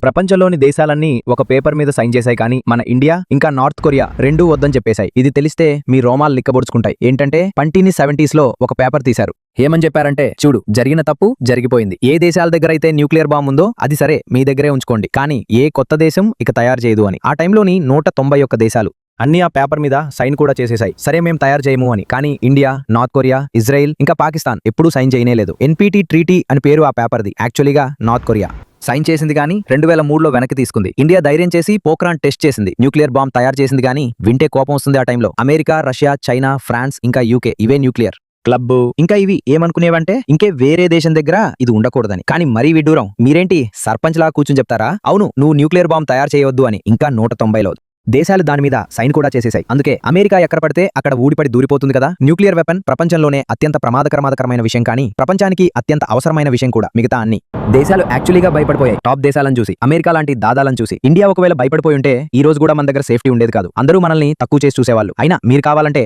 ప్రపంచంలోని దేశాలన్నీ ఒక పేపర్ మీద సైన్ చేశాయి కానీ మన ఇండియా ఇంకా నార్త్ కొరియా రెండూ వద్దని చెప్పేశాయి. ఇది తెలిస్తే మీ రోమాలు లిక్కబొడుచుకుంటాయి. ఏంటంటే 1970s లో ఒక పేపర్ తీశారు. ఏమని చెప్పారంటే, చూడు, జరిగిన తప్పు జరిగిపోయింది. ఏ దేశాల దగ్గర అయితే న్యూక్లియర్ బాంబు ఉందో అది సరే మీ దగ్గరే ఉంచుకోండి, కానీ ఏ కొత్త దేశం ఇక తయారు చేయదు అని. ఆ టైంలోని 191 దేశాలు అన్ని ఆ పేపర్ మీద సైన్ కూడా చేసేశాయి. సరే మేము తయారు చేయము అని. కానీ ఇండియా, నార్త్ కొరియా, ఇజ్రాయెల్ ఇంకా పాకిస్తాన్ ఎప్పుడూ సైన్ చేయనేలేదు. ఎన్పీటీ ట్రీటీ అని పేరు ఆ పేపర్ది. యాక్చువల్గా నార్త్ కొరియా సైన్ చేసింది కానీ 2003లో వెనక్కి తీసుకుంది. ఇండియా ధైర్యం చేసి పోక్రాన్ టెస్ట్ చేసింది. న్యూక్లియర్ బాంబ్ తయారు చేసింది కానీ వింటే కోపం వస్తుంది. ఆ టైంలో అమెరికా, రష్యా, చైనా, ఫ్రాన్స్ ఇంకా యూకే ఇవే న్యూక్లియర్ క్లబ్ ఇంకా ఇవి ఏమనుకునేవంటే ఇంకే వేరే దేశం దగ్గర ఇది ఉండకూడదని. కానీ మరీ విడ్డూరం. మీరేంటి సర్పంచ్ లా కూర్చుని చెప్తారా? అవును, నువ్వు న్యూక్లియర్ బాంబ్ తయారు చేయవద్దు అని. ఇంకా 190లో దేశాలు దాని మీద సైన్ కూడా చేసేశాయి. అందుకే అమెరికా ఎక్కడ పడితే అక్కడ ఊడిపడి దూరిపోతుంది కదా. న్యూక్లియర్ వెపన్ ప్రపంచంలోనే అత్యంత ప్రమాదకరమైన విషయం, కానీ ప్రపంచానికి అత్యంత అవసరమైన విషయం కూడా. మిగతా అన్ని దేశాలు యాక్చువల్గా భయపడిపోయాయి టాప్ దేశాలను చూసి, అమెరికా లాంటి దాదాలను చూసి. ఇండియా ఒకవేళ భయపడిపోయి ఉంటే ఈ రోజు కూడా మన దగ్గర సేఫ్టీ ఉండేది కాదు. అందరూ మనల్ని తక్కువ చేసి చూసేవాళ్ళు. అయినా మీరు కావాలంటే